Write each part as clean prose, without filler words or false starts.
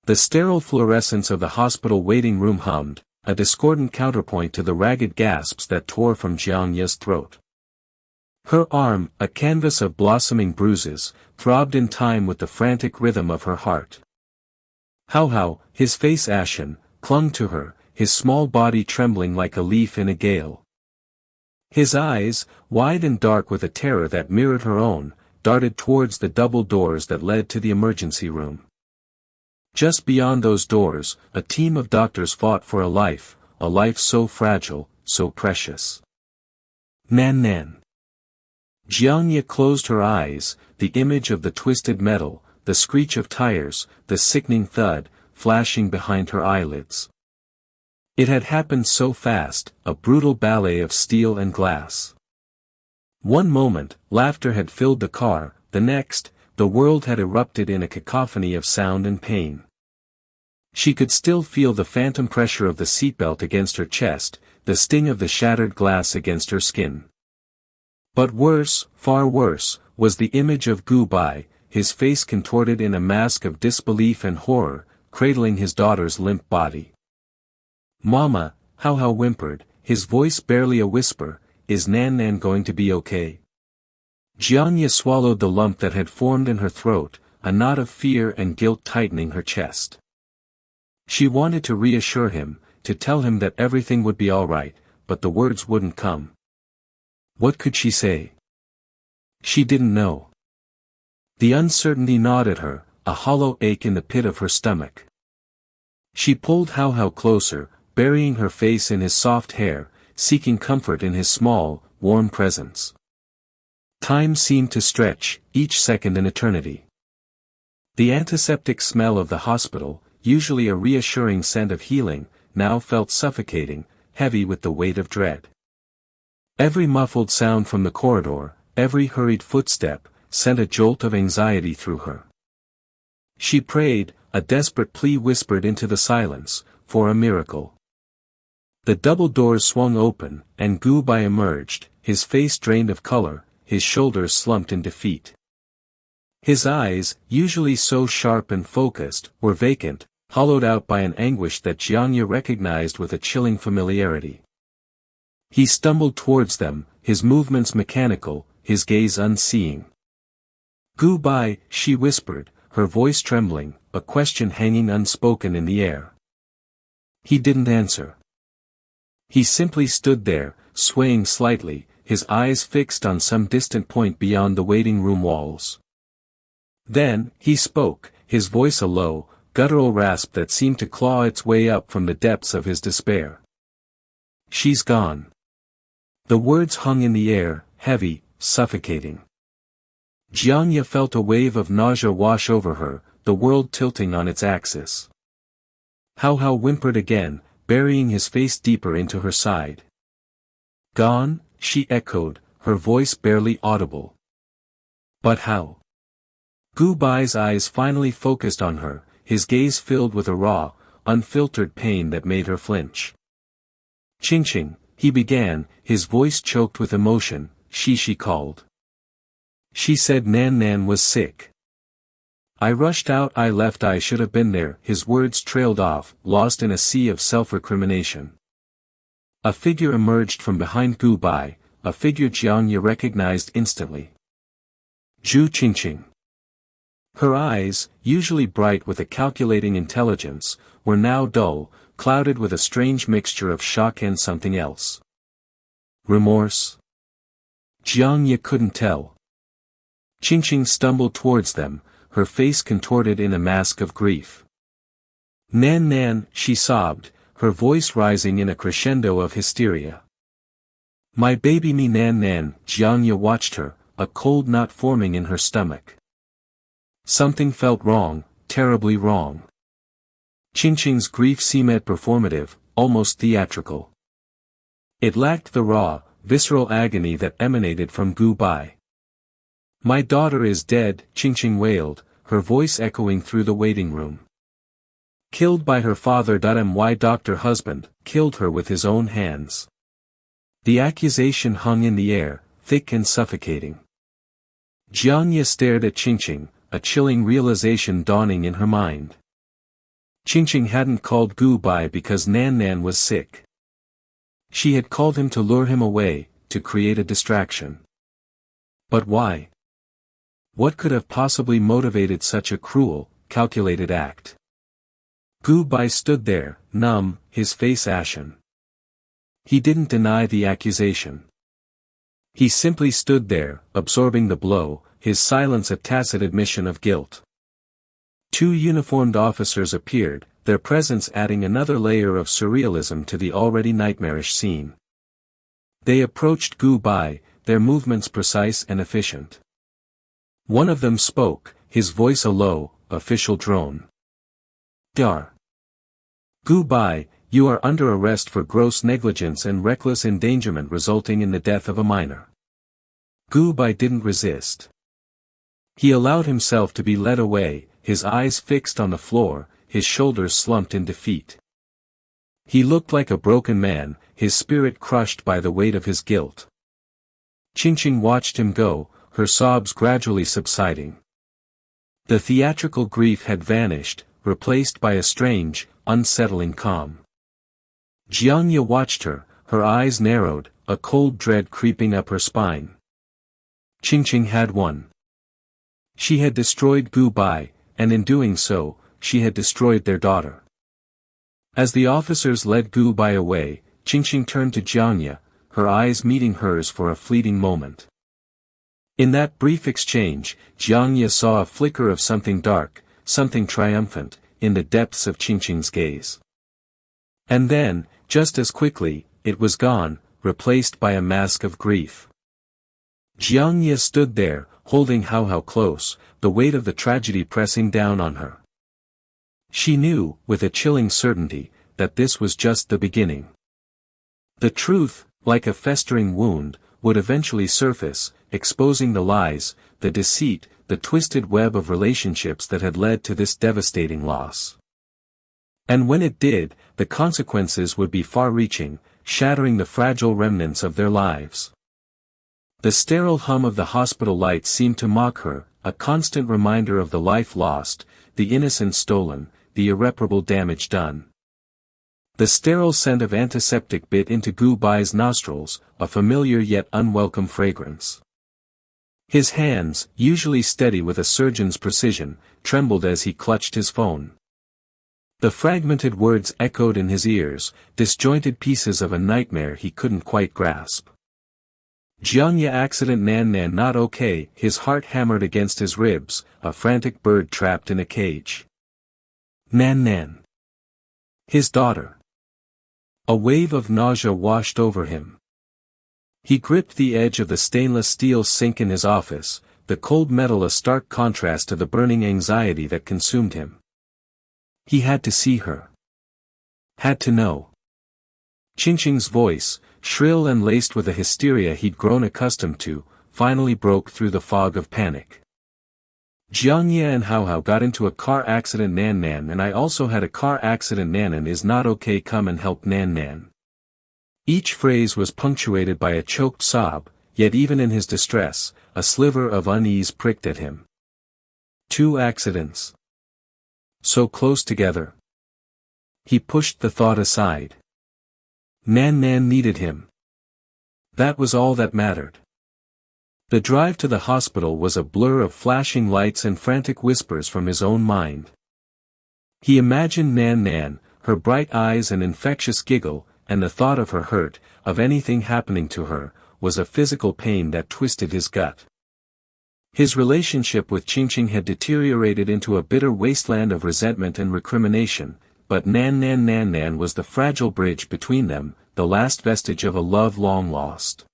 The sterile fluorescence of the hospital waiting room hummed, a discordant counterpoint to the ragged gasps that tore from Jiangya's throat. Her arm, a canvas of blossoming bruises, throbbed in time with the frantic rhythm of her heart. Hao, his face ashen, clung to her, his small body trembling like a leaf in a gale. His eyes, wide and dark with a terror that mirrored her own, darted towards the double doors that led to the emergency room. Just beyond those doors, a team of doctors fought for a life so fragile, so precious. Nan. Jiangya closed her eyes, the image of the twisted metal, the screech of tires, the sickening thud, flashing behind her eyelids. It had happened so fast, a brutal ballet of steel and glass. One moment, laughter had filled the car, the next, the world had erupted in a cacophony of sound and pain. She could still feel the phantom pressure of the seatbelt against her chest, the sting of the shattered glass against her skin. But worse, far worse, was the image of Gu Bai, his face contorted in a mask of disbelief and horror, cradling his daughter's limp body. "Mama," Hao whimpered, his voice barely a whisper, "is Nan going to be okay?" Jiangya swallowed the lump that had formed in her throat, a knot of fear and guilt tightening her chest. She wanted to reassure him, to tell him that everything would be all right, but the words wouldn't come. What could she say? She didn't know. The uncertainty gnawed at her, a hollow ache in the pit of her stomach. She pulled Hao closer, burying her face in his soft hair, seeking comfort in his small, warm presence. Time seemed to stretch, each second an eternity. The antiseptic smell of the hospital, usually a reassuring scent of healing, now felt suffocating, heavy with the weight of dread. Every muffled sound from the corridor, every hurried footstep, sent a jolt of anxiety through her. She prayed, a desperate plea whispered into the silence, for a miracle. The double doors swung open, and Gu Bai emerged, his face drained of color, his shoulders slumped in defeat. His eyes, usually so sharp and focused, were vacant, hollowed out by an anguish that Jiangya recognized with a chilling familiarity. He stumbled towards them, his movements mechanical, his gaze unseeing. "Gu Bai," she whispered, her voice trembling, a question hanging unspoken in the air. He didn't answer. He simply stood there, swaying slightly, his eyes fixed on some distant point beyond the waiting room walls. Then, he spoke, his voice a low, guttural rasp that seemed to claw its way up from the depths of his despair. "She's gone." The words hung in the air, heavy, suffocating. Jiangya felt a wave of nausea wash over her, the world tilting on its axis. Hao whimpered again, burying his face deeper into her side. "Gone?" she echoed, her voice barely audible. "But how?" Gu Bai's eyes finally focused on her, his gaze filled with a raw, unfiltered pain that made her flinch. "Ching," he began, his voice choked with emotion, she called. "She said Nan was sick. I rushed out, I left, I should have been there." His words trailed off, lost in a sea of self-recrimination. A figure emerged from behind Gu Bai, a figure Jiangya recognized instantly. Zhu Qingqing. Her eyes, usually bright with a calculating intelligence, were now dull, clouded with a strange mixture of shock and something else. Remorse? Jiangya couldn't tell. Qingqing stumbled towards them, her face contorted in a mask of grief. Nan, she sobbed, her voice rising in a crescendo of hysteria. "My baby me Nan." Jiangya watched her, a cold knot forming in her stomach. Something felt wrong, terribly wrong. Qingqing's grief seemed performative, almost theatrical. It lacked the raw, visceral agony that emanated from Gu Bai. "My daughter is dead," Qingqing wailed, her voice echoing through the waiting room. "Killed by her father. My doctor husband, killed her with his own hands." The accusation hung in the air, thick and suffocating. Jiangya stared at Qingqing, a chilling realization dawning in her mind. Ching hadn't called Gu Bai because Nan Nan was sick. She had called him to lure him away, to create a distraction. But why? What could have possibly motivated such a cruel, calculated act? Gu Bai stood there, numb, his face ashen. He didn't deny the accusation. He simply stood there, absorbing the blow, his silence a tacit admission of guilt. Two uniformed officers appeared, their presence adding another layer of surrealism to the already nightmarish scene. They approached Gu Bai, their movements precise and efficient. One of them spoke, his voice a low, official drone. Dar. Gu Bai, you are under arrest for gross negligence and reckless endangerment resulting in the death of a minor. Gu Bai didn't resist. He allowed himself to be led away, his eyes fixed on the floor, his shoulders slumped in defeat. He looked like a broken man, his spirit crushed by the weight of his guilt. Ching watched him go, her sobs gradually subsiding. The theatrical grief had vanished, replaced by a strange, unsettling calm. Jiangya watched her, her eyes narrowed, a cold dread creeping up her spine. Ching had won. She had destroyed Gu Bai, and in doing so, she had destroyed their daughter. As the officers led Gu Bai away, Ching turned to Jiangya, her eyes meeting hers for a fleeting moment. In that brief exchange, Jiangya saw a flicker of something dark, something triumphant, in the depths of Ching's gaze. And then, just as quickly, it was gone, replaced by a mask of grief. Jiangya stood there, holding Hao close, the weight of the tragedy pressing down on her. She knew, with a chilling certainty, that this was just the beginning. The truth, like a festering wound, would eventually surface, exposing the lies, the deceit, the twisted web of relationships that had led to this devastating loss. And when it did, the consequences would be far-reaching, shattering the fragile remnants of their lives. The sterile hum of the hospital lights seemed to mock her, a constant reminder of the life lost, the innocence stolen, the irreparable damage done. The sterile scent of antiseptic bit into Gu Bai's nostrils, a familiar yet unwelcome fragrance. His hands, usually steady with a surgeon's precision, trembled as he clutched his phone. The fragmented words echoed in his ears, disjointed pieces of a nightmare he couldn't quite grasp. Jiangya accident Nan Nan not okay, his heart hammered against his ribs, a frantic bird trapped in a cage. Nan Nan. His daughter. A wave of nausea washed over him. He gripped the edge of the stainless steel sink in his office, the cold metal a stark contrast to the burning anxiety that consumed him. He had to see her. Had to know. Ching's voice, shrill and laced with a hysteria he'd grown accustomed to, finally broke through the fog of panic. Jiangya and Hao got into a car accident Nan Nan and I also had a car accident Nan is not okay come and help Nan Nan. Each phrase was punctuated by a choked sob, yet even in his distress, a sliver of unease pricked at him. 2 accidents. So close together. He pushed the thought aside. Nan Nan needed him. That was all that mattered. The drive to the hospital was a blur of flashing lights and frantic whispers from his own mind. He imagined Nan Nan, her bright eyes and infectious giggle, and the thought of her hurt, of anything happening to her, was a physical pain that twisted his gut. His relationship with Ching had deteriorated into a bitter wasteland of resentment and recrimination, but Nan Nan was the fragile bridge between them, the last vestige of a love long lost.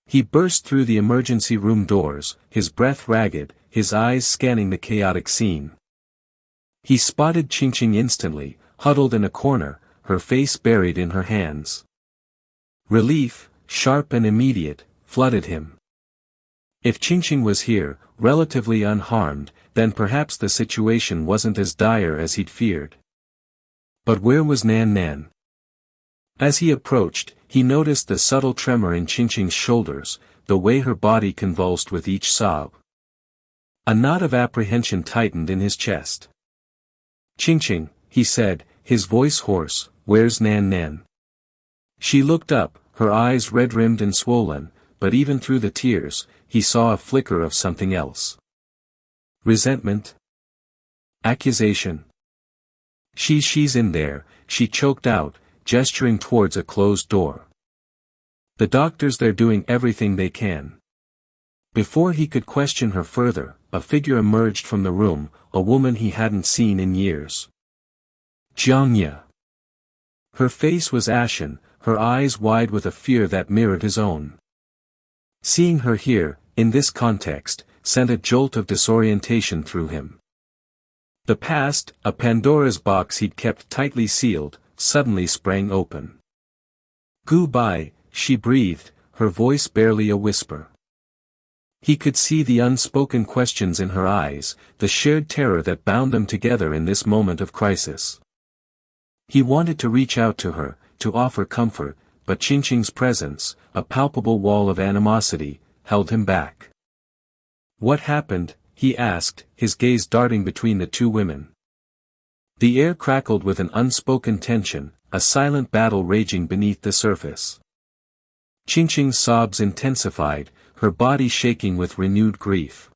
He burst through the emergency room doors, his breath ragged, his eyes scanning the chaotic scene. He spotted Ching instantly, huddled in a corner, her face buried in her hands. Relief, sharp and immediate, flooded him. If Ching was here, relatively unharmed, then perhaps the situation wasn't as dire as he'd feared. But where was Nan Nan? As he approached, he noticed the subtle tremor in Ching's shoulders, the way her body convulsed with each sob. A knot of apprehension tightened in his chest. Ching, he said, his voice hoarse, "Where's Nan Nan?" She looked up, her eyes red-rimmed and swollen, but even through the tears, he saw a flicker of something else. Resentment? Accusation? She's in there," she choked out, gesturing towards a closed door. "The doctors, they're doing everything they can." Before he could question her further, a figure emerged from the room, a woman he hadn't seen in years. Jiangya. Her face was ashen, her eyes wide with a fear that mirrored his own. Seeing her here, in this context, sent a jolt of disorientation through him. The past, a Pandora's box he'd kept tightly sealed, suddenly sprang open. "Goodbye," she breathed, her voice barely a whisper. He could see the unspoken questions in her eyes, the shared terror that bound them together in this moment of crisis. He wanted to reach out to her, to offer comfort, but Qingqing's presence, a palpable wall of animosity, held him back. "What happened?" he asked, his gaze darting between the two women. The air crackled with an unspoken tension, a silent battle raging beneath the surface. Qingqing's sobs intensified, her body shaking with renewed grief.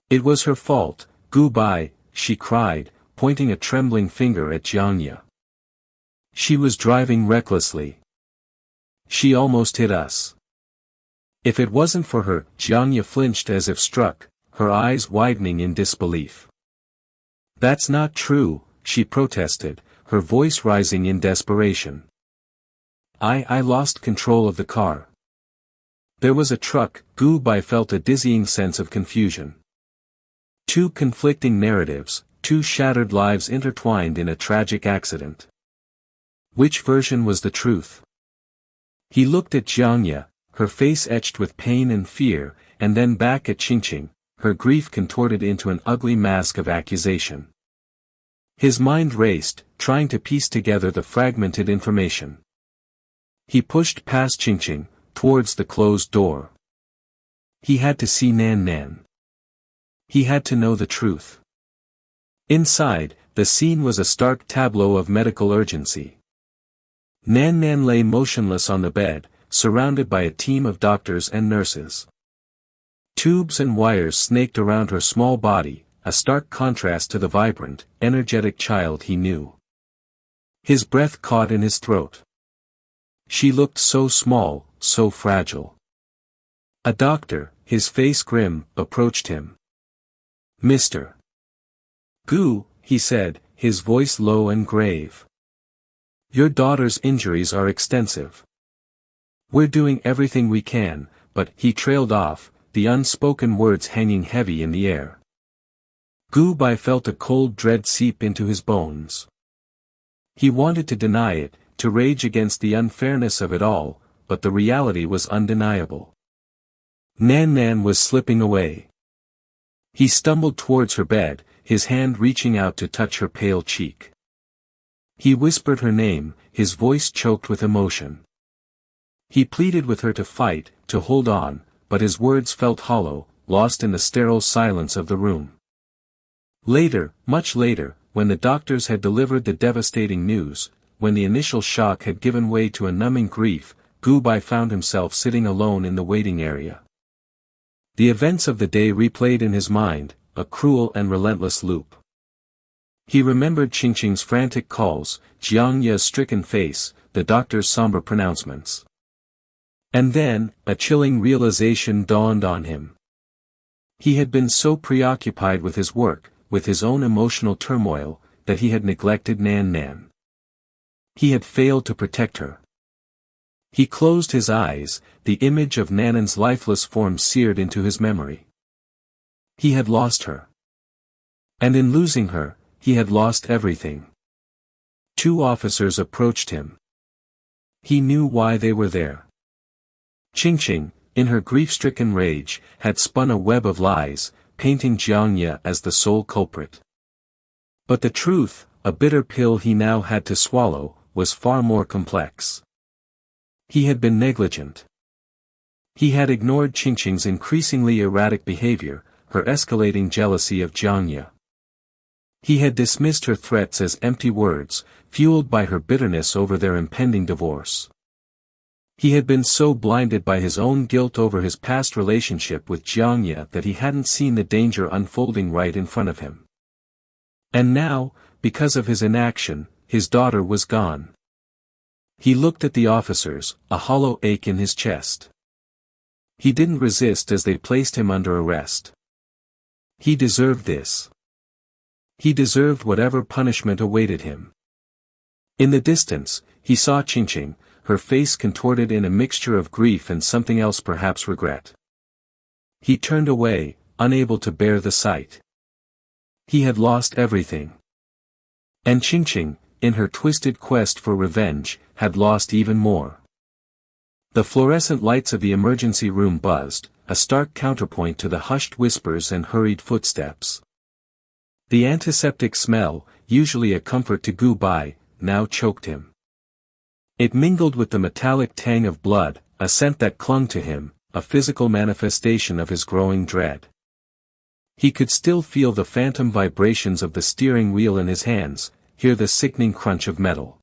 "It was her fault, Goodbye," she cried, pointing a trembling finger at Jiangya. "She was driving recklessly. She almost hit us." "If it wasn't for her," Jiangya flinched as if struck, her eyes widening in disbelief. "That's not true," she protested, her voice rising in desperation. I lost control of the car. There was a truck." Goodbye felt a dizzying sense of confusion. Two conflicting narratives, two shattered lives intertwined in a tragic accident. Which version was the truth? He looked at Jiangya, her face etched with pain and fear, and then back at Qingqing, her grief contorted into an ugly mask of accusation. His mind raced, trying to piece together the fragmented information. He pushed past Qingqing, towards the closed door. He had to see Nan Nan. He had to know the truth. Inside, the scene was a stark tableau of medical urgency. Nan Nan lay motionless on the bed, surrounded by a team of doctors and nurses. Tubes and wires snaked around her small body, a stark contrast to the vibrant, energetic child he knew. His breath caught in his throat. She looked so small, so fragile. A doctor, his face grim, approached him. "Mr. Gu," he said, his voice low and grave. "Your daughter's injuries are extensive. We're doing everything we can," but he trailed off, the unspoken words hanging heavy in the air. Goodbye felt a cold dread seep into his bones. He wanted to deny it, to rage against the unfairness of it all, but the reality was undeniable. Nan Nan was slipping away. He stumbled towards her bed, his hand reaching out to touch her pale cheek. He whispered her name, his voice choked with emotion. He pleaded with her to fight, to hold on, but his words felt hollow, lost in the sterile silence of the room. Later, much later, when the doctors had delivered the devastating news, when the initial shock had given way to a numbing grief, Goodbye found himself sitting alone in the waiting area. The events of the day replayed in his mind, a cruel and relentless loop. He remembered Qingqing's frantic calls, Jiangya's stricken face, the doctor's somber pronouncements. And then, a chilling realization dawned on him. He had been so preoccupied with his work, with his own emotional turmoil, that he had neglected Nan Nan. He had failed to protect her. He closed his eyes, the image of Nanan's lifeless form seared into his memory. He had lost her. And in losing her, he had lost everything. Two officers approached him. He knew why they were there. Qingqing, in her grief-stricken rage, had spun a web of lies, painting Jiangya as the sole culprit. But the truth, a bitter pill he now had to swallow, was far more complex. He had been negligent. He had ignored Qingqing's increasingly erratic behavior, her escalating jealousy of Jiangya. He had dismissed her threats as empty words, fueled by her bitterness over their impending divorce. He had been so blinded by his own guilt over his past relationship with Jiangye that he hadn't seen the danger unfolding right in front of him. And now, because of his inaction, his daughter was gone. He looked at the officers, a hollow ache in his chest. He didn't resist as they placed him under arrest. He deserved this. He deserved whatever punishment awaited him. In the distance, he saw Qingqing, her face contorted in a mixture of grief and something else, perhaps regret. He turned away, unable to bear the sight. He had lost everything. And Qingqing, in her twisted quest for revenge, had lost even more. The fluorescent lights of the emergency room buzzed, a stark counterpoint to the hushed whispers and hurried footsteps. The antiseptic smell, usually a comfort to Gu Bai, now choked him. It mingled with the metallic tang of blood, a scent that clung to him, a physical manifestation of his growing dread. He could still feel the phantom vibrations of the steering wheel in his hands, hear the sickening crunch of metal.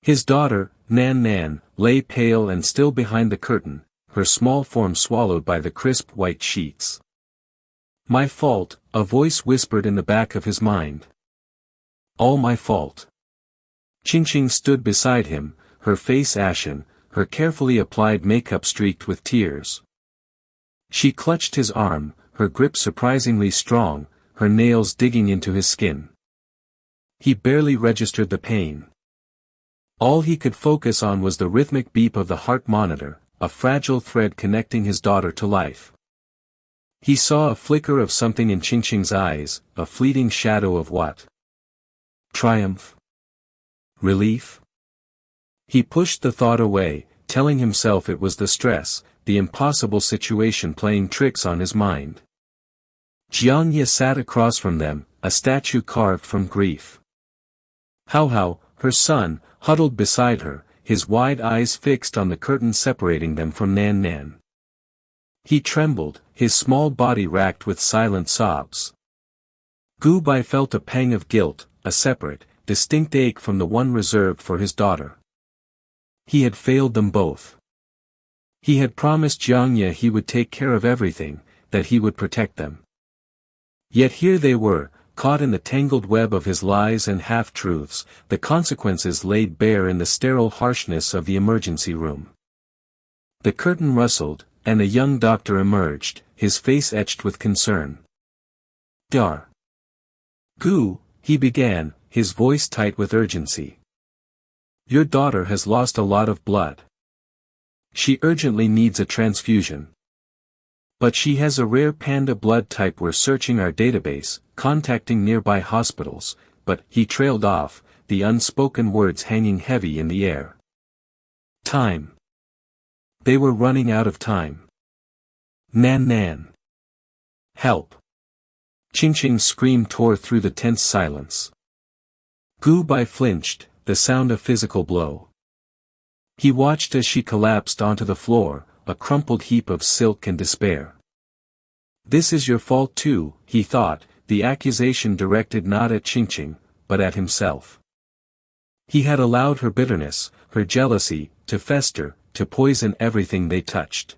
His daughter, Nan Nan, lay pale and still behind the curtain, her small form swallowed by the crisp white sheets. "My fault," a voice whispered in the back of his mind. "All my fault." Qingqing stood beside him, her face ashen, her carefully applied makeup streaked with tears. She clutched his arm, her grip surprisingly strong, her nails digging into his skin. He barely registered the pain. All he could focus on was the rhythmic beep of the heart monitor, a fragile thread connecting his daughter to life. He saw a flicker of something in Qingqing's eyes, a fleeting shadow of what? Triumph? Relief? He pushed the thought away, telling himself it was the stress, the impossible situation playing tricks on his mind. Jiangye sat across from them, a statue carved from grief. Hao, her son, huddled beside her, his wide eyes fixed on the curtain separating them from Nan Nan. He trembled, his small body racked with silent sobs. Gu Bai felt a pang of guilt, a separate, distinct ache from the one reserved for his daughter. He had failed them both. He had promised Jiangye he would take care of everything, that he would protect them. Yet here they were, caught in the tangled web of his lies and half-truths, the consequences laid bare in the sterile harshness of the emergency room. The curtain rustled, and a young doctor emerged, his face etched with concern. "Dar. Gu," he began, his voice tight with urgency. "Your daughter has lost a lot of blood. She urgently needs a transfusion. But she has a rare panda blood type. We're searching our database, contacting nearby hospitals," but he trailed off, the unspoken words hanging heavy in the air. Time. They were running out of time. Nan Nan. Help. Qingqing's scream tore through the tense silence. Gu Bai flinched, the sound of physical blow. He watched as she collapsed onto the floor, a crumpled heap of silk and despair. "This is your fault too," he thought, the accusation directed not at Qingqing, but at himself. He had allowed her bitterness, her jealousy, to fester, to poison everything they touched.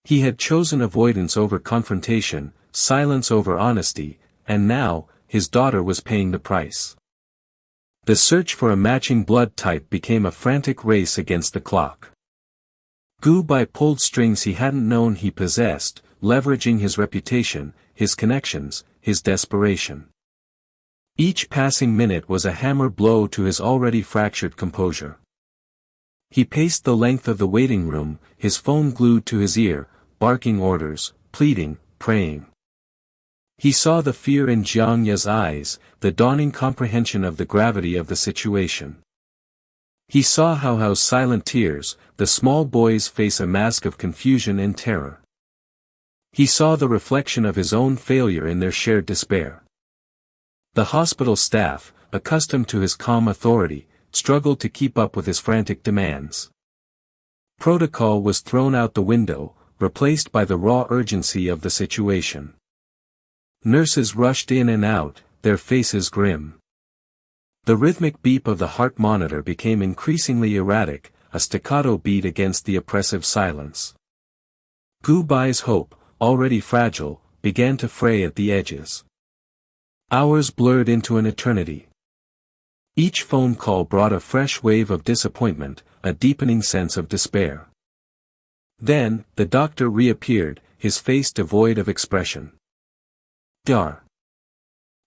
He had chosen avoidance over confrontation, silence over honesty, and now, his daughter was paying the price. The search for a matching blood type became a frantic race against the clock. Gu Bai pulled strings he hadn't known he possessed, leveraging his reputation, his connections, his desperation. Each passing minute was a hammer blow to his already fractured composure. He paced the length of the waiting room, his phone glued to his ear, barking orders, pleading, praying. He saw the fear in Jiangye's eyes, the dawning comprehension of the gravity of the situation. He saw Hao's silent tears, the small boy's face a mask of confusion and terror. He saw the reflection of his own failure in their shared despair. The hospital staff, accustomed to his calm authority, struggled to keep up with his frantic demands. Protocol was thrown out the window, replaced by the raw urgency of the situation. Nurses rushed in and out, their faces grim. The rhythmic beep of the heart monitor became increasingly erratic, a staccato beat against the oppressive silence. Gu Bai's hope, already fragile, began to fray at the edges. Hours blurred into an eternity. Each phone call brought a fresh wave of disappointment, a deepening sense of despair. Then, the doctor reappeared, his face devoid of expression. Dar.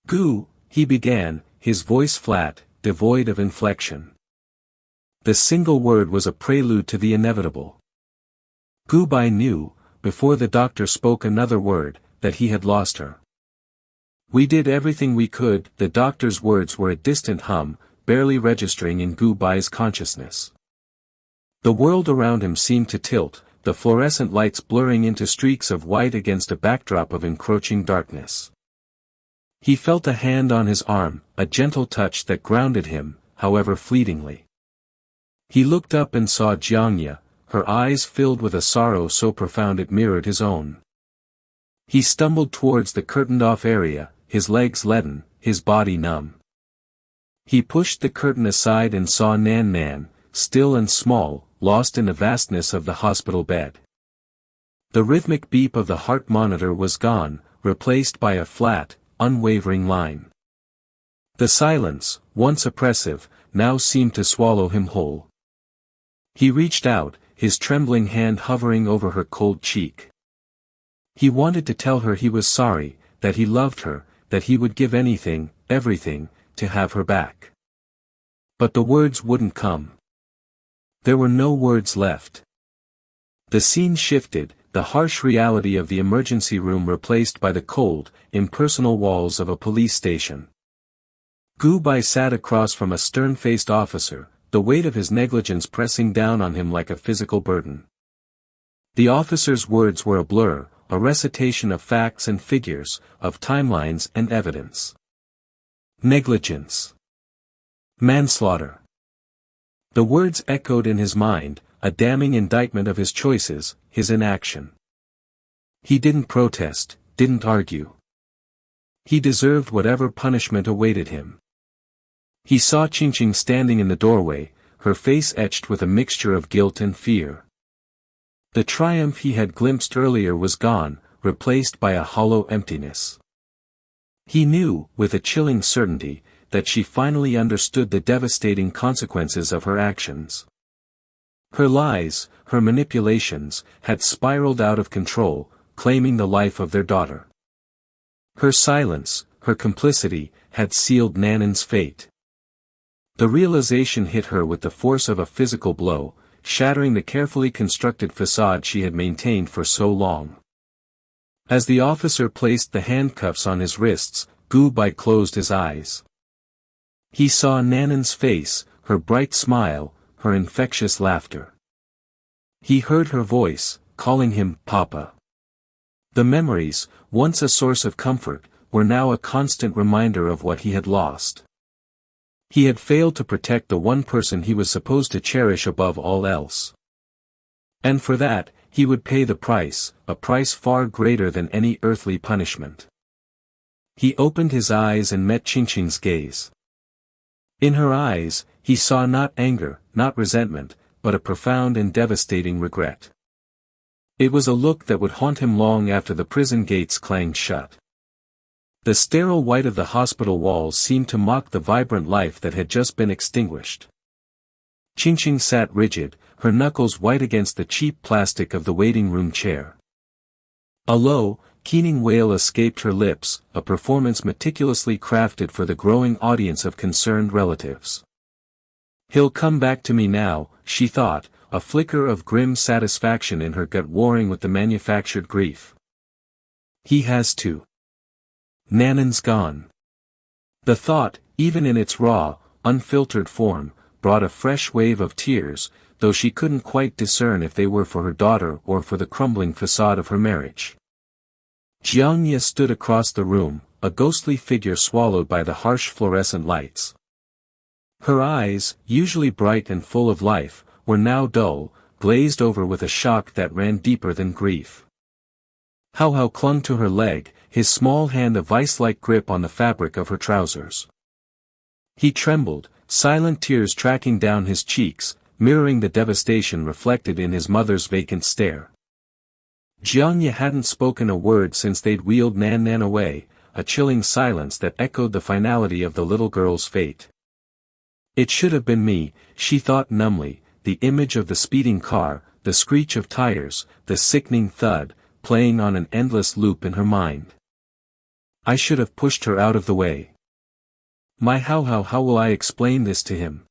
Gu, he began, his voice flat, devoid of inflection. The single word was a prelude to the inevitable. Gu Bai knew, before the doctor spoke another word, that he had lost her. We did everything we could. The doctor's words were a distant hum, barely registering in Gu Bai's consciousness. The world around him seemed to tilt, the fluorescent lights blurring into streaks of white against a backdrop of encroaching darkness. He felt a hand on his arm, a gentle touch that grounded him, however fleetingly. He looked up and saw Jiangye, her eyes filled with a sorrow so profound it mirrored his own. He stumbled towards the curtained-off area, his legs leaden, his body numb. He pushed the curtain aside and saw Nan Nan, still and small, lost in the vastness of the hospital bed. The rhythmic beep of the heart monitor was gone, replaced by a flat, unwavering line. The silence, once oppressive, now seemed to swallow him whole. He reached out, his trembling hand hovering over her cold cheek. He wanted to tell her he was sorry, that he loved her, that he would give anything, everything, to have her back. But the words wouldn't come. There were no words left. The scene shifted, the harsh reality of the emergency room replaced by the cold, impersonal walls of a police station. Gu Bai sat across from a stern-faced officer, the weight of his negligence pressing down on him like a physical burden. The officer's words were a blur, a recitation of facts and figures, of timelines and evidence. Negligence. Manslaughter. The words echoed in his mind, a damning indictment of his choices, his inaction. He didn't protest, didn't argue. He deserved whatever punishment awaited him. He saw Qingqing standing in the doorway, her face etched with a mixture of guilt and fear. The triumph he had glimpsed earlier was gone, replaced by a hollow emptiness. He knew, with a chilling certainty, that she finally understood the devastating consequences of her actions. Her lies, her manipulations, had spiraled out of control, claiming the life of their daughter. Her silence, her complicity, had sealed Nanan's fate. The realization hit her with the force of a physical blow, shattering the carefully constructed facade she had maintained for so long. As the officer placed the handcuffs on his wrists, Gu Bai closed his eyes. He saw Nanan's face, her bright smile, her infectious laughter. He heard her voice, calling him Papa. The memories, once a source of comfort, were now a constant reminder of what he had lost. He had failed to protect the one person he was supposed to cherish above all else. And for that, he would pay the price, a price far greater than any earthly punishment. He opened his eyes and met Qingqing's gaze. In her eyes, he saw not anger, not resentment, but a profound and devastating regret. It was a look that would haunt him long after the prison gates clanged shut. The sterile white of the hospital walls seemed to mock the vibrant life that had just been extinguished. Qingqing sat rigid, her knuckles white against the cheap plastic of the waiting room chair. A low, keening wail escaped her lips, a performance meticulously crafted for the growing audience of concerned relatives. He'll come back to me now, she thought, a flicker of grim satisfaction in her gut warring with the manufactured grief. He has to. Nanan's gone. The thought, even in its raw, unfiltered form, brought a fresh wave of tears, though she couldn't quite discern if they were for her daughter or for the crumbling facade of her marriage. Jiangye stood across the room, a ghostly figure swallowed by the harsh fluorescent lights. Her eyes, usually bright and full of life, were now dull, glazed over with a shock that ran deeper than grief. Hao clung to her leg, his small hand a vice-like grip on the fabric of her trousers. He trembled, silent tears tracking down his cheeks, mirroring the devastation reflected in his mother's vacant stare. Jiangye hadn't spoken a word since they'd wheeled Nan Nan away, a chilling silence that echoed the finality of the little girl's fate. It should have been me, she thought numbly, the image of the speeding car, the screech of tires, the sickening thud, playing on an endless loop in her mind. I should have pushed her out of the way. How will I explain this to him?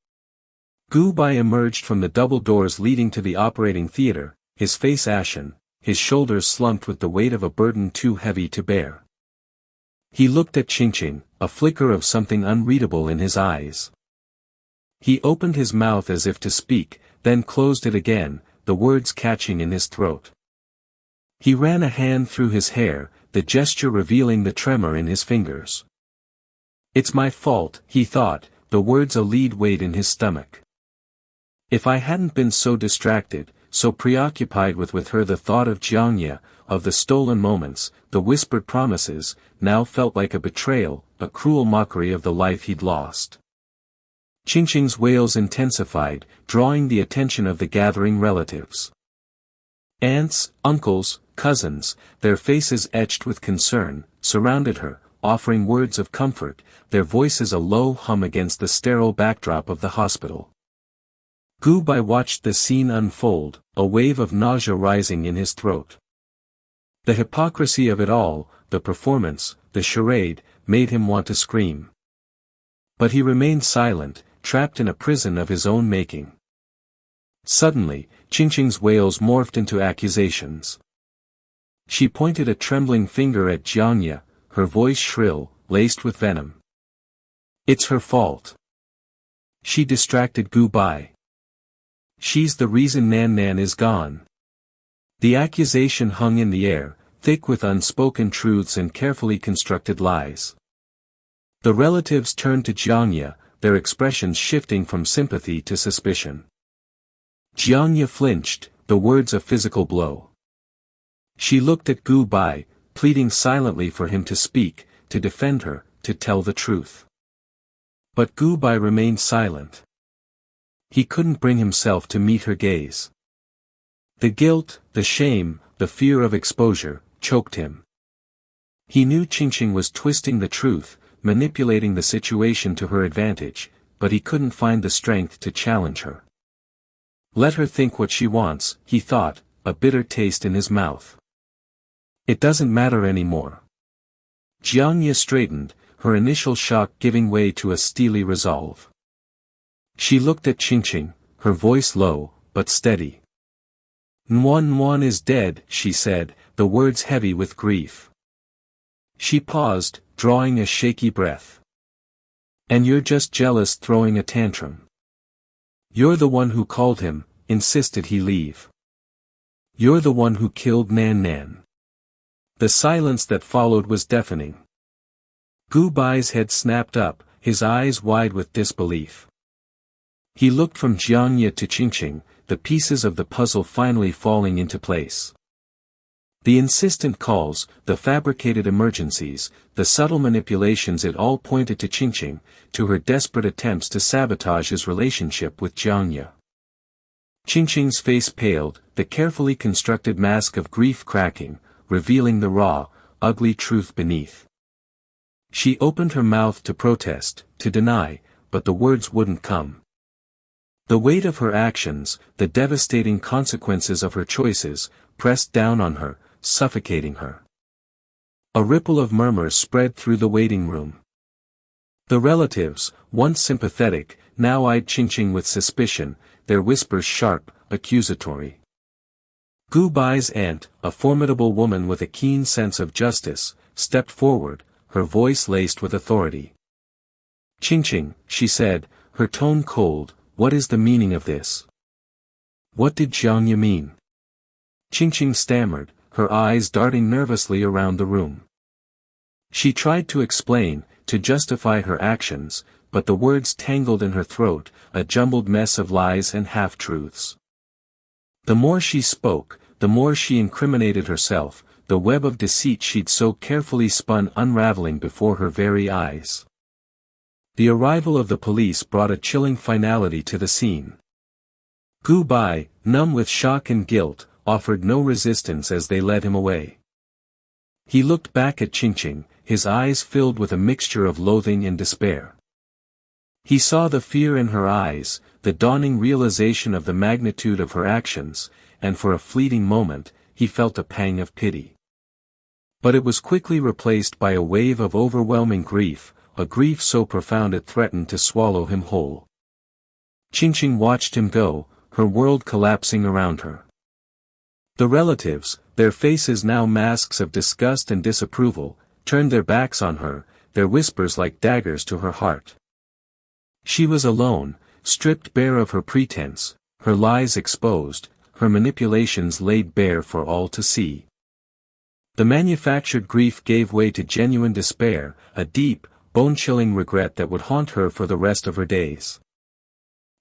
Gu Bai emerged from the double doors leading to the operating theater, his face ashen, his shoulders slumped with the weight of a burden too heavy to bear. He looked at Qingqing, a flicker of something unreadable in his eyes. He opened his mouth as if to speak, then closed it again, the words catching in his throat. He ran a hand through his hair, the gesture revealing the tremor in his fingers. It's my fault, he thought, the words a lead weight in his stomach. If I hadn't been so distracted, so preoccupied with her, the thought of Jiangye, of the stolen moments, the whispered promises, now felt like a betrayal, a cruel mockery of the life he'd lost. Qingqing's wails intensified, drawing the attention of the gathering relatives. Aunts, uncles, cousins, their faces etched with concern, surrounded her, offering words of comfort, their voices a low hum against the sterile backdrop of the hospital. Gu Bai watched the scene unfold, a wave of nausea rising in his throat. The hypocrisy of it all, the performance, the charade, made him want to scream. But he remained silent, trapped in a prison of his own making. Suddenly, Qingqing's wails morphed into accusations. She pointed a trembling finger at Jiangye, her voice shrill, laced with venom. It's her fault. She distracted Gu Bai. She's the reason Nan Nan is gone. The accusation hung in the air, thick with unspoken truths and carefully constructed lies. The relatives turned to Jiangye, their expressions shifting from sympathy to suspicion. Jiangye flinched, the words a physical blow. She looked at Gu Bai, pleading silently for him to speak, to defend her, to tell the truth. But Gu Bai remained silent. He couldn't bring himself to meet her gaze. The guilt, the shame, the fear of exposure, choked him. He knew Qingqing was twisting the truth, manipulating the situation to her advantage, but he couldn't find the strength to challenge her. Let her think what she wants, he thought, a bitter taste in his mouth. It doesn't matter anymore. Jiangye straightened, her initial shock giving way to a steely resolve. She looked at Qingqing, her voice low, but steady. Nuan is dead, she said, the words heavy with grief. She paused, drawing a shaky breath. And you're just jealous, throwing a tantrum. You're the one who called him, insisted he leave. You're the one who killed Nan Nan. The silence that followed was deafening. Gu Bai's head snapped up, his eyes wide with disbelief. He looked from Jiangye to Qingqing, the pieces of the puzzle finally falling into place. The insistent calls, the fabricated emergencies, the subtle manipulations, it all pointed to Qingqing, to her desperate attempts to sabotage his relationship with Jiangye. Qingqing's face paled, the carefully constructed mask of grief cracking, revealing the raw, ugly truth beneath. She opened her mouth to protest, to deny, but the words wouldn't come. The weight of her actions, the devastating consequences of her choices, pressed down on her, suffocating her. A ripple of murmurs spread through the waiting room. The relatives, once sympathetic, now eyed Qingqing with suspicion, their whispers sharp, accusatory. Gu Bai's aunt, a formidable woman with a keen sense of justice, stepped forward, her voice laced with authority. Qingqing, she said, her tone cold, what is the meaning of this? What did Jiangye mean? Qingqing stammered, her eyes darting nervously around the room. She tried to explain, to justify her actions, but the words tangled in her throat, a jumbled mess of lies and half-truths. The more she spoke, the more she incriminated herself, the web of deceit she'd so carefully spun unraveling before her very eyes. The arrival of the police brought a chilling finality to the scene. Gu Bai, numb with shock and guilt, offered no resistance as they led him away. He looked back at Qingqing, his eyes filled with a mixture of loathing and despair. He saw the fear in her eyes, the dawning realization of the magnitude of her actions, and for a fleeting moment, he felt a pang of pity. But it was quickly replaced by a wave of overwhelming grief, a grief so profound it threatened to swallow him whole. Qingqing watched him go, her world collapsing around her. The relatives, their faces now masks of disgust and disapproval, turned their backs on her, their whispers like daggers to her heart. She was alone, stripped bare of her pretense, her lies exposed, her manipulations laid bare for all to see. The manufactured grief gave way to genuine despair, a deep, bone-chilling regret that would haunt her for the rest of her days.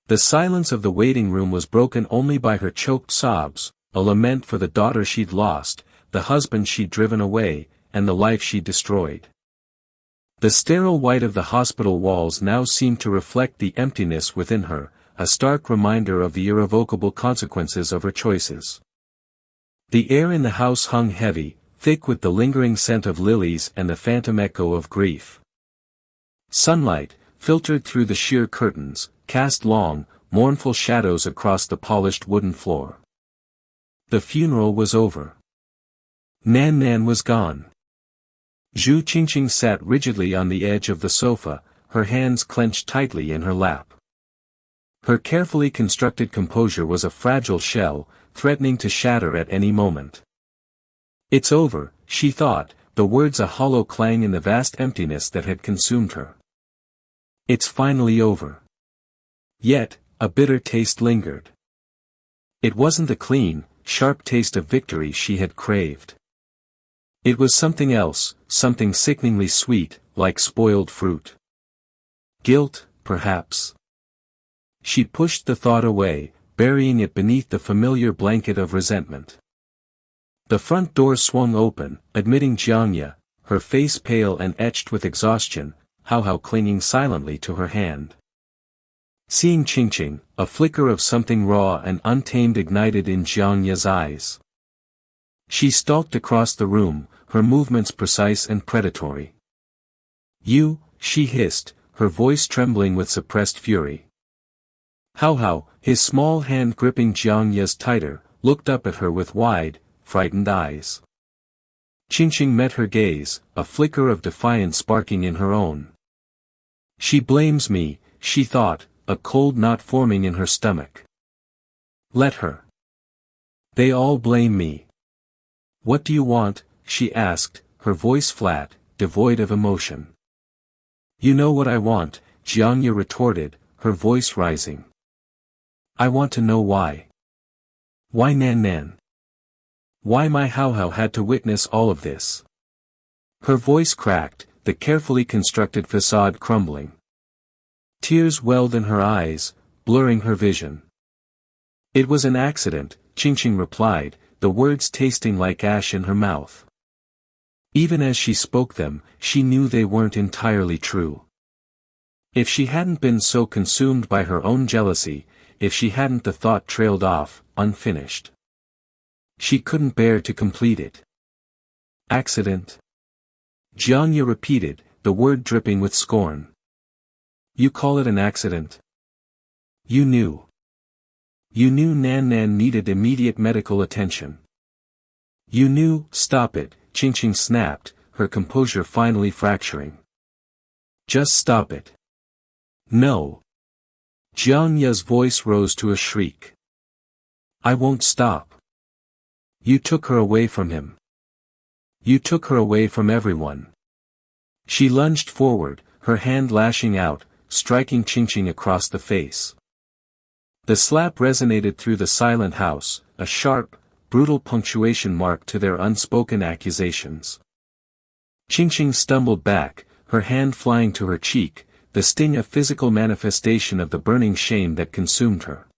The silence of the waiting room was broken only by her choked sobs, a lament for the daughter she'd lost, the husband she'd driven away, and the life she'd destroyed. The sterile white of the hospital walls now seemed to reflect the emptiness within her, a stark reminder of the irrevocable consequences of her choices. The air in the house hung heavy, thick with the lingering scent of lilies and the phantom echo of grief. Sunlight, filtered through the sheer curtains, cast long, mournful shadows across the polished wooden floor. The funeral was over. Nan Nan was gone. Zhu Qingqing sat rigidly on the edge of the sofa, her hands clenched tightly in her lap. Her carefully constructed composure was a fragile shell, threatening to shatter at any moment. "It's over," she thought, the words a hollow clang in the vast emptiness that had consumed her. "It's finally over." Yet, a bitter taste lingered. It wasn't the clean, sharp taste of victory she had craved. It was something else, something sickeningly sweet, like spoiled fruit. Guilt, perhaps. She pushed the thought away, burying it beneath the familiar blanket of resentment. The front door swung open, admitting Jiangya, her face pale and etched with exhaustion, Hao clinging silently to her hand. Seeing Qingqing, a flicker of something raw and untamed ignited in Jiangya's eyes. She stalked across the room, her movements precise and predatory. "You," she hissed, her voice trembling with suppressed fury. Hao, his small hand gripping Jiangya's tighter, looked up at her with wide, frightened eyes. Qingqing met her gaze, a flicker of defiance sparking in her own. "She blames me," she thought, a cold knot forming in her stomach. "Let her. They all blame me." "What do you want?" she asked, her voice flat, devoid of emotion. "You know what I want," Jiangya retorted, her voice rising. "I want to know why. Why Nan Nan? Why my Hao had to witness all of this?" Her voice cracked, the carefully constructed facade crumbling. Tears welled in her eyes, blurring her vision. "It was an accident," Qingqing replied, the words tasting like ash in her mouth. Even as she spoke them, she knew they weren't entirely true. If she hadn't been so consumed by her own jealousy, if she hadn't the thought trailed off, unfinished. She couldn't bear to complete it. "Accident?" Jiangya repeated, the word dripping with scorn. "You call it an accident? You knew. You knew Nan Nan needed immediate medical attention. You knew." "Stop it," Qingqing snapped, her composure finally fracturing. "Just stop it." "No." Jiangya's voice rose to a shriek. "I won't stop. You took her away from him. You took her away from everyone." She lunged forward, her hand lashing out, striking Qingqing across the face. The slap resonated through the silent house, a sharp, brutal punctuation mark to their unspoken accusations. Qingqing stumbled back, her hand flying to her cheek, the sting a physical manifestation of the burning shame that consumed her.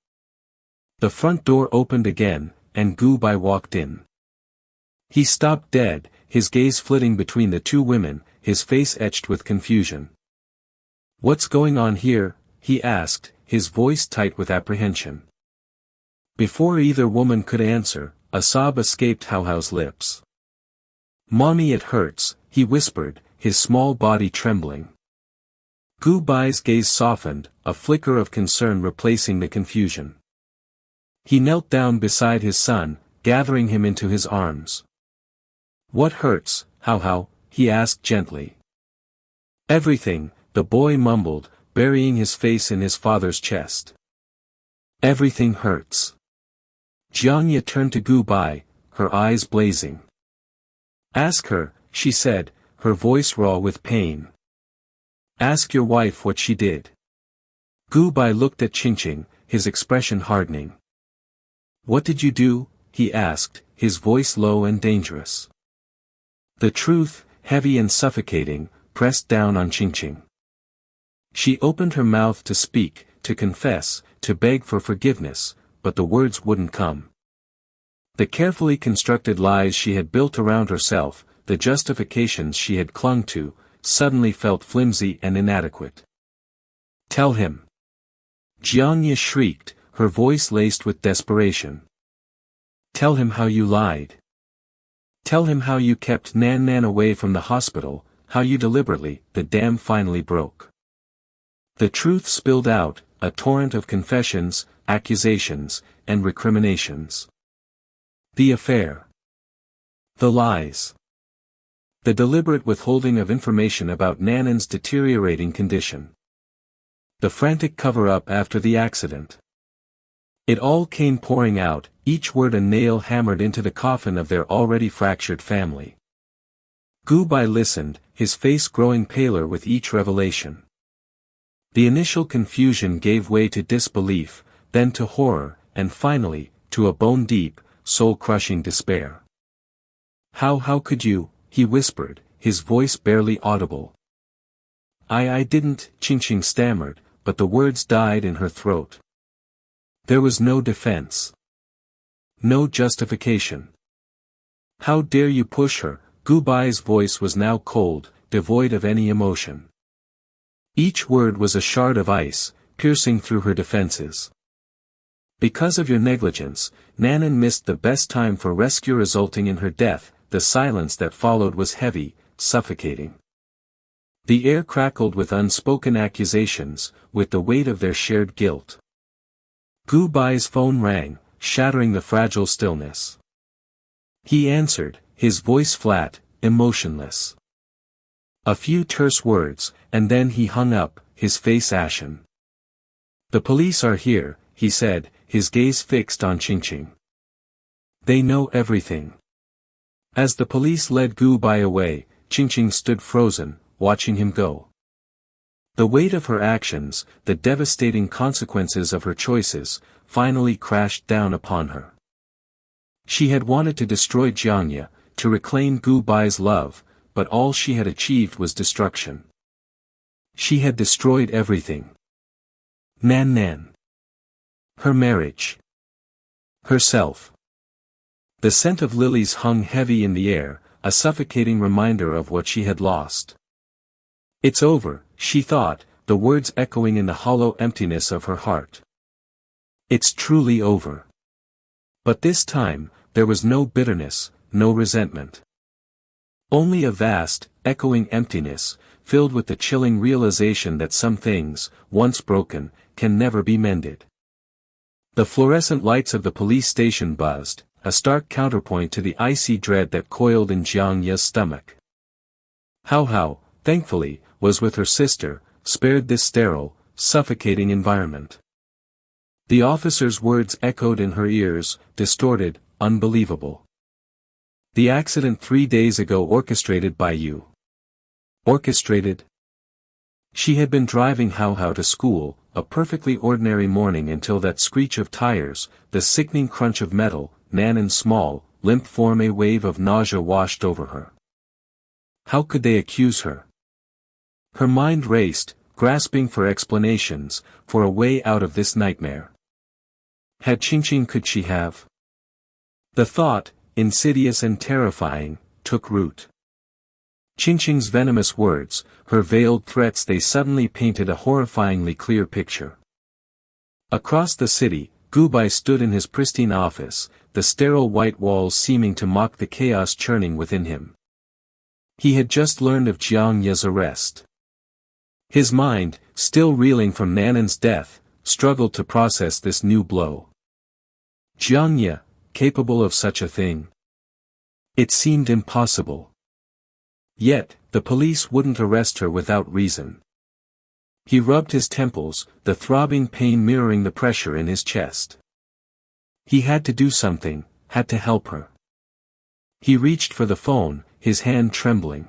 The front door opened again, and Gu Bai walked in. He stopped dead, his gaze flitting between the two women, his face etched with confusion. "What's going on here?" he asked, his voice tight with apprehension. Before either woman could answer, a sob escaped Howhow's lips. "Mommy, it hurts," he whispered, his small body trembling. Gu Bai's gaze softened, a flicker of concern replacing the confusion. He knelt down beside his son, gathering him into his arms. "What hurts, Howhow?" he asked gently. "Everything," the boy mumbled, burying his face in his father's chest. "Everything hurts." Jiangye turned to Gu Bai, her eyes blazing. "Ask her," she said, her voice raw with pain. "Ask your wife what she did." Gu Bai looked at Qingqing, his expression hardening. "What did you do?" he asked, his voice low and dangerous. The truth, heavy and suffocating, pressed down on Qingqing. She opened her mouth to speak, to confess, to beg for forgiveness, but the words wouldn't come. The carefully constructed lies she had built around herself, the justifications she had clung to, suddenly felt flimsy and inadequate. "Tell him." Jiangye shrieked, her voice laced with desperation. "Tell him how you lied. Tell him how you kept Nan Nan away from the hospital, how you deliberately." The dam finally broke. The truth spilled out, a torrent of confessions, accusations, and recriminations. The affair. The lies. The deliberate withholding of information about Nanan's deteriorating condition. The frantic cover-up after the accident. It all came pouring out, each word a nail hammered into the coffin of their already fractured family. Gu Bai listened, his face growing paler with each revelation. The initial confusion gave way to disbelief, then to horror, and finally, to a bone-deep, soul-crushing despair. How could you?" he whispered, his voice barely audible. I didn't," Qingqing stammered, but the words died in her throat. There was no defense. No justification. "How dare you push her?" Gu Bai's voice was now cold, devoid of any emotion. Each word was a shard of ice, piercing through her defenses. "Because of your negligence, Nanan missed the best time for rescue, resulting in her death." The silence that followed was heavy, suffocating. The air crackled with unspoken accusations, with the weight of their shared guilt. Gu Bai's phone rang, shattering the fragile stillness. He answered, his voice flat, emotionless. A few terse words, and then he hung up, his face ashen. "The police are here," he said, his gaze fixed on Qingqing. "They know everything." As the police led Gu Bai away, Qingqing stood frozen, watching him go. The weight of her actions, the devastating consequences of her choices, finally crashed down upon her. She had wanted to destroy Jiangye, to reclaim Gu Bai's love, but all she had achieved was destruction. She had destroyed everything. Nan Nan. Her marriage. Herself. The scent of lilies hung heavy in the air, a suffocating reminder of what she had lost. "It's over," she thought, the words echoing in the hollow emptiness of her heart. "It's truly over." But this time, there was no bitterness, no resentment. Only a vast, echoing emptiness, filled with the chilling realization that some things, once broken, can never be mended. The fluorescent lights of the police station buzzed, a stark counterpoint to the icy dread that coiled in Jiangye's stomach. Hao, thankfully, was with her sister, spared this sterile, suffocating environment. The officer's words echoed in her ears, distorted, unbelievable. "The accident 3 days ago orchestrated by you." Orchestrated? She had been driving Hao to school, a perfectly ordinary morning until that screech of tires, the sickening crunch of metal, Nanan's small, limp form. A wave of nausea washed over her. How could they accuse her? Her mind raced, grasping for explanations, for a way out of this nightmare. Had Qingqing, could she have? The thought, insidious and terrifying, took root. Ching's venomous words, her veiled threats, they suddenly painted a horrifyingly clear picture. Across the city, Gu Bai stood in his pristine office, the sterile white walls seeming to mock the chaos churning within him. He had just learned of Jiang Ye's arrest. His mind, still reeling from Nanan's death, struggled to process this new blow. Jiang Ye, capable of such a thing? It seemed impossible. Yet, the police wouldn't arrest her without reason. He rubbed his temples, the throbbing pain mirroring the pressure in his chest. He had to do something, had to help her. He reached for the phone, his hand trembling.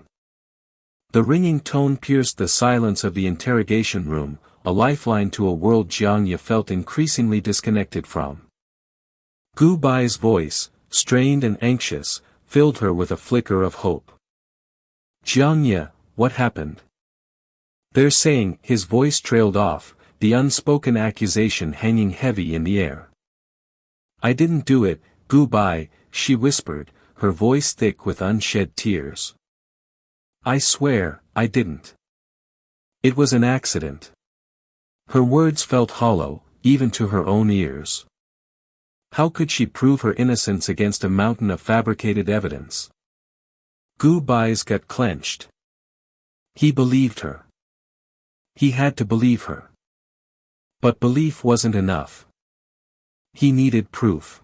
The ringing tone pierced the silence of the interrogation room, a lifeline to a world Jiang Ye felt increasingly disconnected from. Gu Bai's voice, strained and anxious, filled her with a flicker of hope. Jiang Ye, what happened? They're saying, his voice trailed off, the unspoken accusation hanging heavy in the air. I didn't do it, Gu Bai, she whispered, her voice thick with unshed tears. I swear, I didn't. It was an accident. Her words felt hollow, even to her own ears. How could she prove her innocence against a mountain of fabricated evidence? Gu Bai's gut clenched. He believed her. He had to believe her. But belief wasn't enough. He needed proof.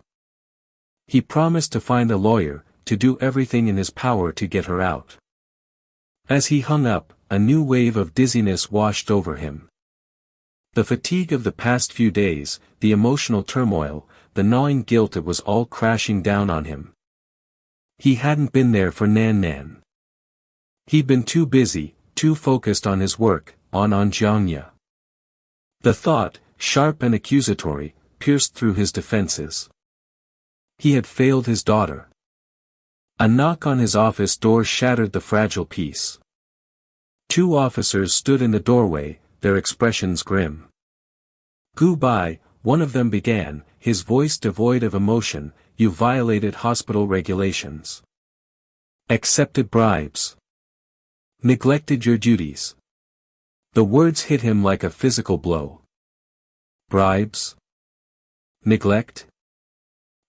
He promised to find a lawyer, to do everything in his power to get her out. As he hung up, a new wave of dizziness washed over him. The fatigue of the past few days, the emotional turmoil, the gnawing guilt, it was all crashing down on him. He hadn't been there for Nan. He'd been too busy, too focused on his work, on Jiang Ye. The thought, sharp and accusatory, pierced through his defenses. He had failed his daughter. A knock on his office door shattered the fragile peace. 2 officers stood in the doorway, their expressions grim. Gu Bai, one of them began, his voice devoid of emotion, you violated hospital regulations. Accepted bribes. Neglected your duties. The words hit him like a physical blow. Bribes? Neglect?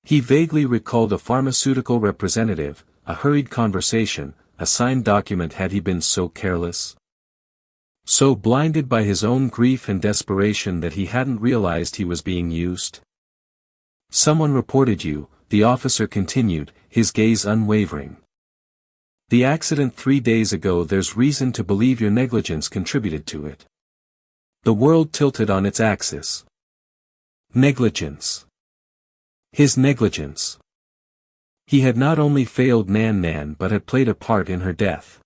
He vaguely recalled a pharmaceutical representative, a hurried conversation, a signed document. Had he been so careless? So blinded by his own grief and desperation that he hadn't realized he was being used? Someone reported you, the officer continued, his gaze unwavering. The accident 3 days ago. There's reason to believe your negligence contributed to it. The world tilted on its axis. Negligence. His negligence. He had not only failed Nan but had played a part in her death.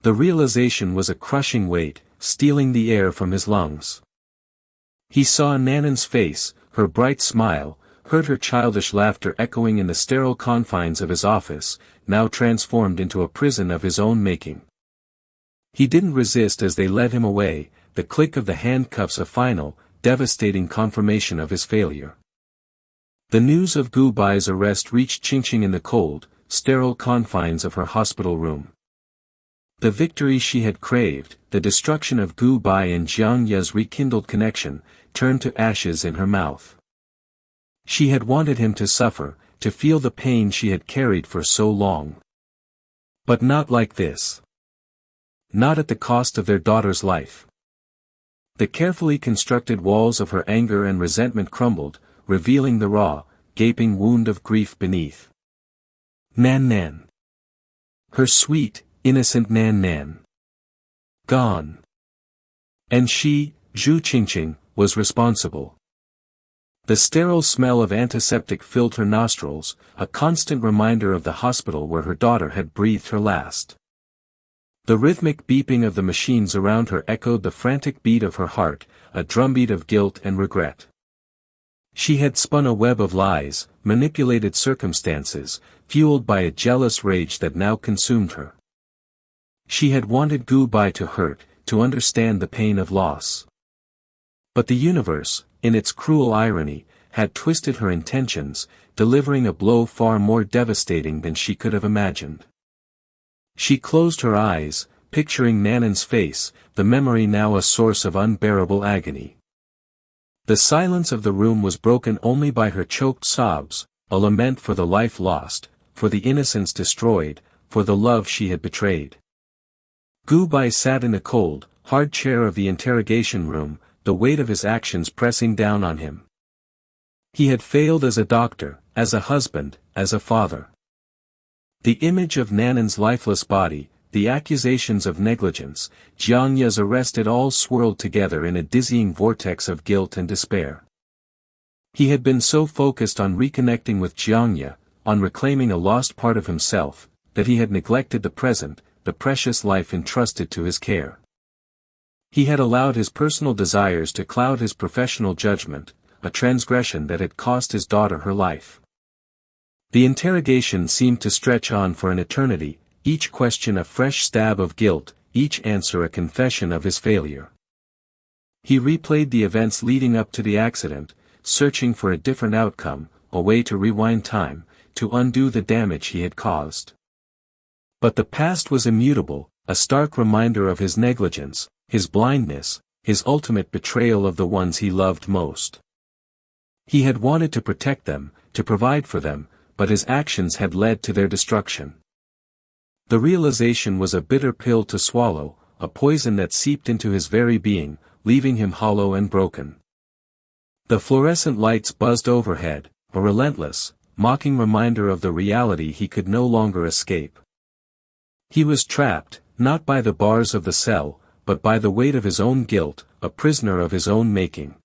The realization was a crushing weight, stealing the air from his lungs. He saw Nanan's face, her bright smile, heard her childish laughter echoing in the sterile confines of his office, now transformed into a prison of his own making. He didn't resist as they led him away, the click of the handcuffs a final, devastating confirmation of his failure. The news of Gu Bai's arrest reached Ching in the cold, sterile confines of her hospital room. The victory she had craved, the destruction of Gu Bai and Jiang Ye's rekindled connection, turned to ashes in her mouth. She had wanted him to suffer, to feel the pain she had carried for so long. But not like this. Not at the cost of their daughter's life. The carefully constructed walls of her anger and resentment crumbled, revealing the raw, gaping wound of grief beneath. Nan. Her sweet, innocent Nan. Gone. And she, Zhu Qingqing, was responsible. The sterile smell of antiseptic filled her nostrils, a constant reminder of the hospital where her daughter had breathed her last. The rhythmic beeping of the machines around her echoed the frantic beat of her heart, a drumbeat of guilt and regret. She had spun a web of lies, manipulated circumstances, fueled by a jealous rage that now consumed her. She had wanted Gu Bai to hurt, to understand the pain of loss. But the universe, in its cruel irony, had twisted her intentions, delivering a blow far more devastating than she could have imagined. She closed her eyes, picturing Nanan's face, the memory now a source of unbearable agony. The silence of the room was broken only by her choked sobs, a lament for the life lost, for the innocence destroyed, for the love she had betrayed. Gu Bai sat in a cold, hard chair of the interrogation room, the weight of his actions pressing down on him. He had failed as a doctor, as a husband, as a father. The image of Nanan's lifeless body, the accusations of negligence, Jiang Ye's arrest, it all swirled together in a dizzying vortex of guilt and despair. He had been so focused on reconnecting with Jiang Ye, on reclaiming a lost part of himself, that he had neglected the present, the precious life entrusted to his care. He had allowed his personal desires to cloud his professional judgment, a transgression that had cost his daughter her life. The interrogation seemed to stretch on for an eternity, each question a fresh stab of guilt, each answer a confession of his failure. He replayed the events leading up to the accident, searching for a different outcome, a way to rewind time, to undo the damage he had caused. But the past was immutable, a stark reminder of his negligence, his blindness, his ultimate betrayal of the ones he loved most. He had wanted to protect them, to provide for them, but his actions had led to their destruction. The realization was a bitter pill to swallow, a poison that seeped into his very being, leaving him hollow and broken. The fluorescent lights buzzed overhead, a relentless, mocking reminder of the reality he could no longer escape. He was trapped, not by the bars of the cell, but by the weight of his own guilt, a prisoner of his own making.